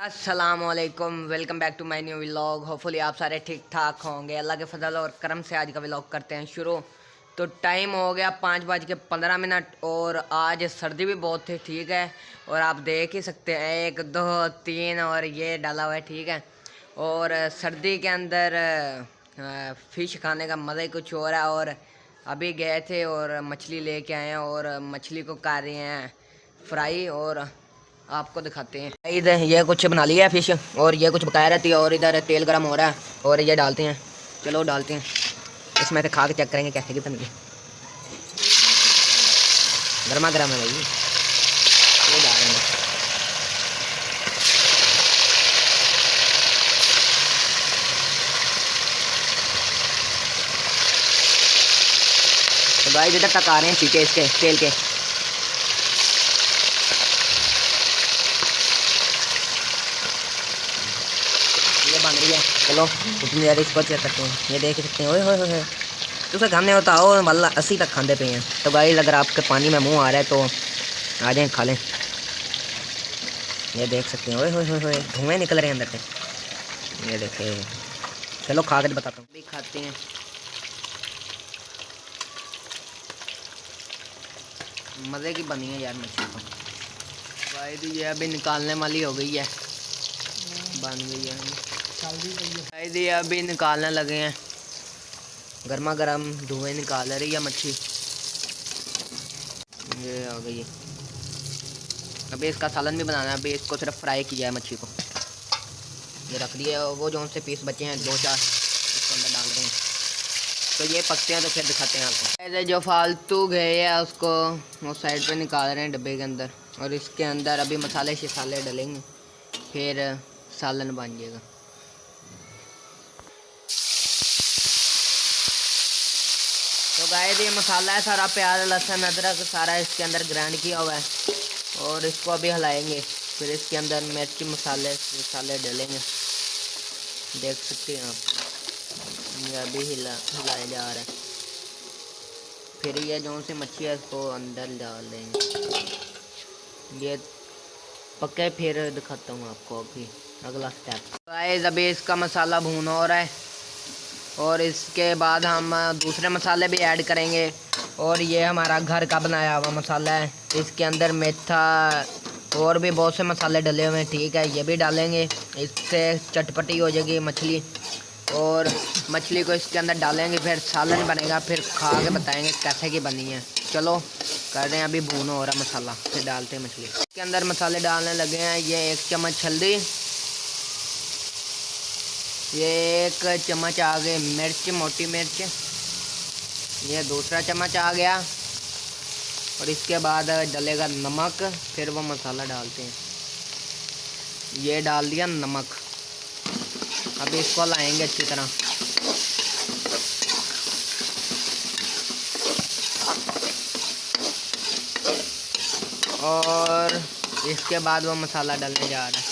अस्सलामुअलैकुम, welcome back to my new vlog. Hopefully आप सारे ठीक ठाक होंगे। अल्लाह के फजल और करम से आज का व्लॉग करते हैं शुरू। तो टाइम हो गया 5:15 और आज सर्दी भी बहुत थी, ठीक है। और आप देख ही सकते हैं 1 2 3 और ये डाला हुआ है, ठीक है। और सर्दी के अंदर फ़िश खाने का मज़ा ही कुछ और है। और अभी गए थे और मछली लेके आए हैं और मछली को कर रहे हैं फ्राई और आपको दिखाते हैं। इधर ये कुछ बना लिया है फिश और ये कुछ बकाया रहती है और इधर तेल गर्म हो रहा है और ये डालते हैं। चलो डालते हैं इसमें से, खा के चेक करेंगे कैसे की बन गई। गर्मा गर्म है भाई, ये डाल रहे हैं। तो भाई इधर तक आ रहे हैं छींटे इसके तेल के। ये बन रही है, चलो इतनी देर इसको चेक करते हैं। ये देख सकते हैं, ओए होए होए तो उसे खाने होता हो वाला 80 तक खाते पे हैं। तो गाइस अगर आपके पानी में मुंह आ रहा है तो आ जाएं खा लें। ये देख सकते हैं, ओए होए होए होए धुएं निकल रहे हैं अंदर से, ये देखें। चलो खा कर बताता हूँ, भी खाते हैं। मज़े की बनी है यार मछली तो। भाई ये अभी निकालने वाली हो गई है, बन गई है भाई। ये अभी निकालने लगे हैं, गर्मा गर्म धुएं निकाल रही है मच्छी। ये आ गई है। अभी इसका सालन भी बनाना है। अभी इसको सिर्फ फ्राई किया है मच्छी को। ये रख दिया, वो जो उनसे पीस बचे हैं 2-4 इसके अंदर डाल रहे हैं। तो ये पकते हैं तो फिर दिखाते हैं आपको। ऐसे जो फालतू गए है उसको वो साइड पे निकाल रहे हैं डब्बे के अंदर। और इसके अंदर अभी मसाले शसाले डलेंगे, फिर सालन बन जाएगा। तो गाइस ये मसाला है सारा, प्याज लहसुन अदरक सारा इसके अंदर ग्राइंड किया हुआ है। और इसको अभी हिलाएंगे, फिर इसके अंदर मिर्च मसाले डालेंगे। देख सकते हैं आप, ये अभी हिलाया जा रहा है। फिर ये जो सी मच्छी है इसको अंदर डाल देंगे। ये पक्के फिर दिखाता हूँ आपको अभी अगला स्टेप। गाइस अभी इसका मसाला भून हो रहा है और इसके बाद हम दूसरे मसाले भी ऐड करेंगे। और ये हमारा घर का बनाया हुआ मसाला है, इसके अंदर मेथा और भी बहुत से मसाले डले हुए हैं, ठीक है। ये भी डालेंगे, इससे चटपटी हो जाएगी मछली। और मछली को इसके अंदर डालेंगे, फिर सालन बनेगा, फिर खा के बताएंगे कैसे की बनी है। चलो कर रहे हैं, अभी भून हो रहा मसाला, फिर डालते हैं मछली। इसके अंदर मसाले डालने लगे हैं। ये 1 चम्मच हल्दी, ये 1 चम्मच आ गए मिर्च, मोटी मिर्च, ये दूसरा चम्मच आ गया। और इसके बाद डलेगा नमक, फिर वो मसाला डालते हैं। ये डाल दिया नमक। अभी इसको लाएंगे अच्छी तरह। और इसके बाद वो मसाला डालने जा रहा है,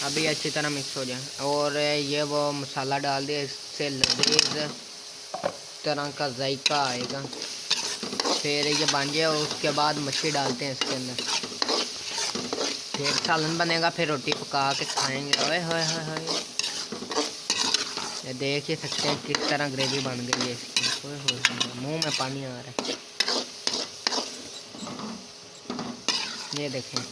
अभी अच्छी तरह मिक्स हो जाए। और ये वो मसाला डाल दिया, इससे लजीज तरह का जायका आएगा। फिर ये बन जाए, उसके बाद मछली डालते हैं इसके अंदर, फिर सालन बनेगा, फिर रोटी पका के खाएंगे। ओए होए होए होए, ये देख ही सकते हैं किस तरह ग्रेवी बन गई है इसकी। ओए होए मुंह में पानी आ रहा है, ये देखें।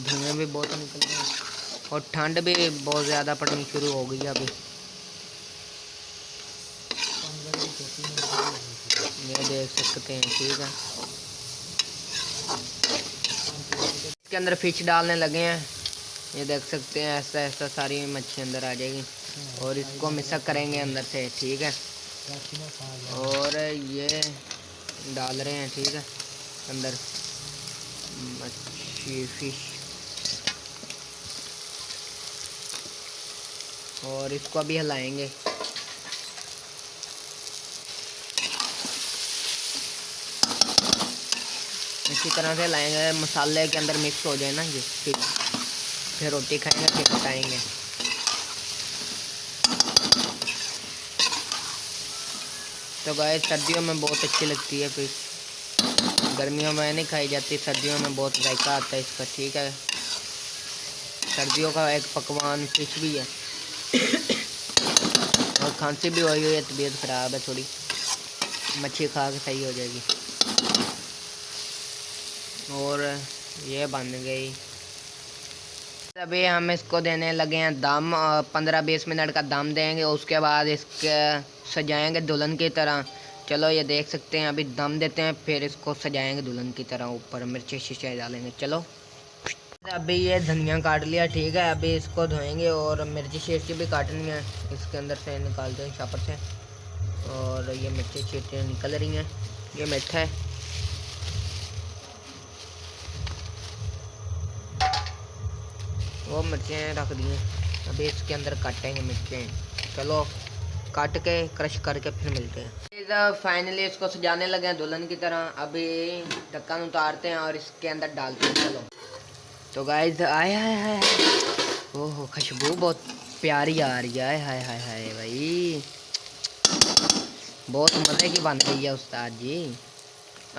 धुएं भी बहुत निकल रहे हैं और ठंड भी बहुत ज़्यादा पड़नी शुरू हो गई है अभी। ये देख सकते हैं, ठीक है। इसके अंदर फिश डालने लगे हैं, ये देख सकते हैं। ऐसा ऐसा सारी मच्छी अंदर आ जाएगी और इसको मिक्स करेंगे अंदर से, ठीक है। और ये डाल रहे हैं, ठीक है, अंदर मच्छी फिश। और इसको अभी हिलाएंगे। इसी तरह से लाएंगे, मसाले के अंदर मिक्स हो जाए ना ये, फिर रोटी खाएंगे, फिर पकाएंगे। तो गाइस सर्दियों में बहुत अच्छी लगती है फिश, गर्मियों में नहीं खाई जाती, सर्दियों में बहुत जायका आता है इसका, ठीक है। सर्दियों का एक पकवान फिश भी है। और खांसी भी हुई है, तबीयत ख़राब है थोड़ी, मच्छी खा के सही हो जाएगी। और ये बन गई। अभी हम इसको देने लगे हैं दम। 15-20 मिनट का दम देंगे, उसके बाद इसके सजाएंगे दुल्हन की तरह। चलो ये देख सकते हैं, अभी दम देते हैं फिर इसको सजाएंगे दुल्हन की तरह, ऊपर मिर्ची शीशे डालेंगे। चलो अभी ये धनिया काट लिया, ठीक है। अभी इसको धोएंगे और मिर्ची शीशे भी काटनी है, इसके अंदर से निकालते हैं शापर से। और ये मिर्ची शीशे निकल रही हैं, ये मीठा है। वो मिर्चें रख दी हैं, अभी इसके अंदर काटेंगे मिर्चें। चलो काट के क्रश करके फिर मिलते हैं। फाइनली इसको सजाने लगे हैं दुल्हन की तरह। अभी ढक्कन उतारते हैं और इसके अंदर डालते हैं। चलो तो गाइस आए हाय हाय, ओहो खुशबू बहुत प्यारी आ रही है। हाय हाय हाय भाई, बहुत मज़े की बन रही है उस्ताद जी।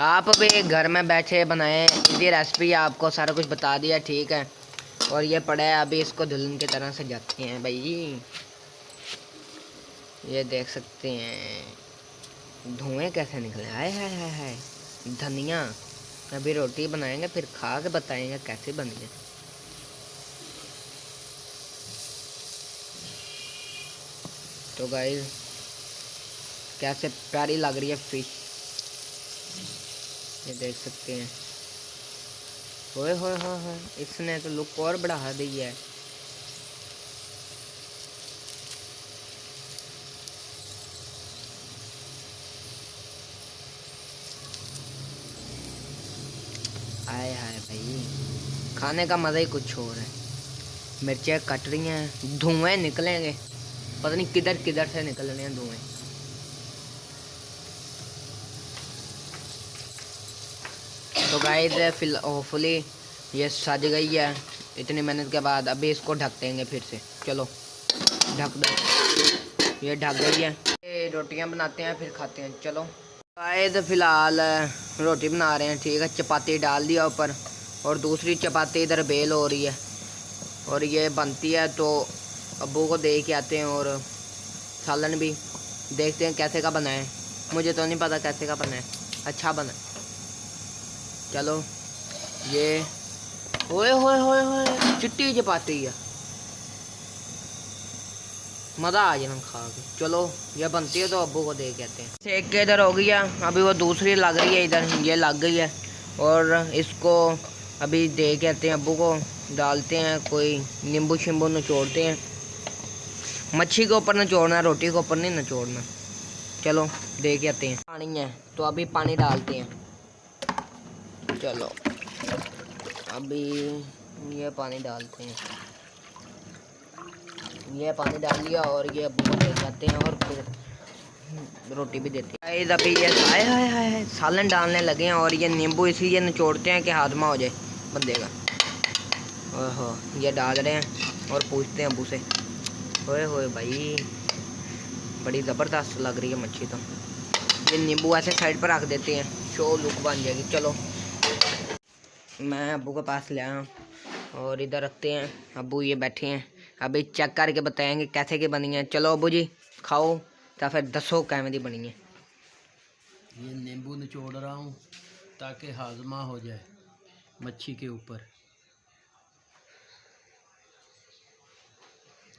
आप भी घर में बैठे बनाएं, इसी रेसिपी आपको सारा कुछ बता दिया, ठीक है। और ये पड़ा है, अभी इसको दुल्हन की तरह से जाते हैं भाई। ये देख सकते हैं धुएं कैसे निकले, हाय हाय हाय हाय। धनिया, अभी रोटी बनाएंगे फिर खा के बताएंगे कैसे बनी है। तो गाइस कैसे प्यारी लग रही है फिश, ये देख सकते हैं। ओए होए होए, इसने तो लुक और बढ़ा दी है। आए हाय भाई, खाने का मज़ा ही कुछ और है। मिर्चें कट रही हैं, धुएं निकलेंगे, पता नहीं किधर किधर से निकल रहे हैं धुएं। तो गाइस होपफुली ये सज गई है इतनी मेहनत के बाद। अभी इसको ढक देंगे फिर से। चलो ढक दो, ये ढक गई है। ये रोटियां बनाते हैं फिर खाते हैं। चलो गाइस फ़िलहाल रोटी बना रहे हैं, ठीक है। चपाती डाल दिया ऊपर और दूसरी चपाती इधर बेल हो रही है और ये बनती है। तो अब्बू को दे के आते हैं और सालन भी देखते हैं कैसे का बना है। मुझे तो नहीं पता कैसे का बना है, अच्छा बना। चलो ये ओए होए होए होए, चिट्टी चपाती है, मज़ा आ जाना खा के। चलो ये बनती है तो अब्बू को दे के आते हैं। एक के इधर हो गई है, अभी वो दूसरी लग रही है, इधर ये लग गई है। और इसको अभी दे के आते हैं अब्बू को, डालते हैं। कोई नींबू शिम्बू निचोड़ते हैं। मच्छी के ऊपर निचोड़ना, रोटी के ऊपर नहीं निचोड़ना। चलो दे के आते हैं। पानी है तो अभी पानी डालते हैं। चलो अभी ये पानी डालते हैं, ये पानी डाल लिया और ये अब्बू को दे जाते हैं और फिर रोटी भी देते हैं। अभी ये हाय हाय हाय सालन डालने लगे हैं और ये नींबू इसलिए निचोड़ते हैं कि हाथमा हो जाए बंदे का। ओहो ये डाल रहे हैं और पूछते हैं अब्बू से। ओए होए भाई, बड़ी ज़बरदस्त लग रही है मच्छी तो। ये नींबू ऐसे साइड पर रख देते हैं, शो लुक बन जाएगी। चलो मैं अब्बू के पास ले आया और इधर रखते हैं। अब्बू ये बैठे हैं, अभी चेक करके बताएंगे कैसे की बनी है। चलो अब्बू जी खाओ तो फिर दसो कैसे बनी है। ये नींबू निचोड़ रहा हूँ ताकि हाजमा हो जाए मच्छी के ऊपर।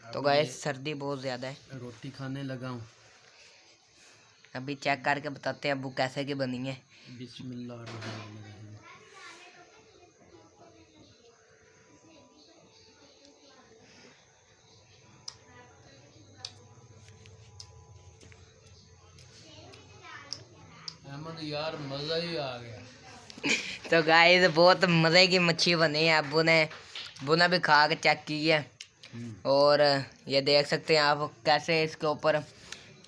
तो गाइस सर्दी बहुत ज़्यादा है, रोटी खाने लगा हूँ। अभी चेक करके बताते हैं अब्बू कैसे की बनी है। बिस्मिल्लाहिर्रहमानिर्रहीम। अहमद यार मज़ा ही आ गया। तो गाइस बहुत मज़े की मच्छी बनी है। अब्बू ने भी खा के चेक की है और ये देख सकते हैं आप कैसे इसके ऊपर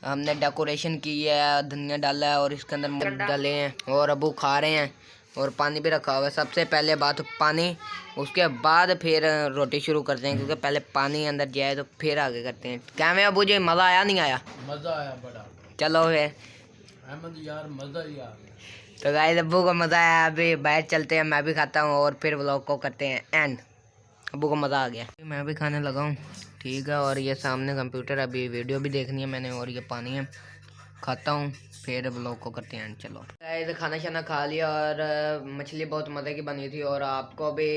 हमने डेकोरेशन की है, धनिया डाला है और इसके अंदर डाले हैं और अब्बू खा रहे हैं। और पानी भी रखा हुआ है। सबसे पहले बात पानी, उसके बाद फिर रोटी शुरू करते हैं, क्योंकि पहले पानी अंदर जाए तो फिर आगे करते हैं। क्या में अब्बू जी मज़ा आया नहीं आया? मज़ा आया बड़ा। चलो फिर अहमद यार मज़ा ही आ गया। तो गाइस अब्बू को मज़ा आया। अभी बाहर चलते हैं, मैं भी खाता हूँ और फिर व्लॉग को करते हैं एंड। अबू को मज़ा आ गया। मैं भी खाने लगा हूँ, ठीक है। और ये सामने कंप्यूटर, अभी वीडियो भी देखनी है मैंने, और ये पानी है, खाता हूँ फिर ब्लॉग को करते हैं। चलो गाइस, खाना शाना खा लिया और मछली बहुत मज़े की बनी थी, और आपको भी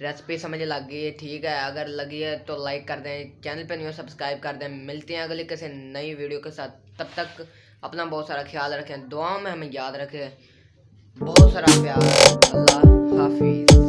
रेसिपी समझ लग गई है, ठीक है। अगर लगी है तो लाइक कर दें, चैनल पे नहीं हो सब्सक्राइब कर दें। मिलते हैं अगली किसी नई वीडियो के साथ, तब तक अपना बहुत सारा ख्याल रखें, दुआ में हमें याद रखें। बहुत सारा प्यार। अल्लाह हाफिज़।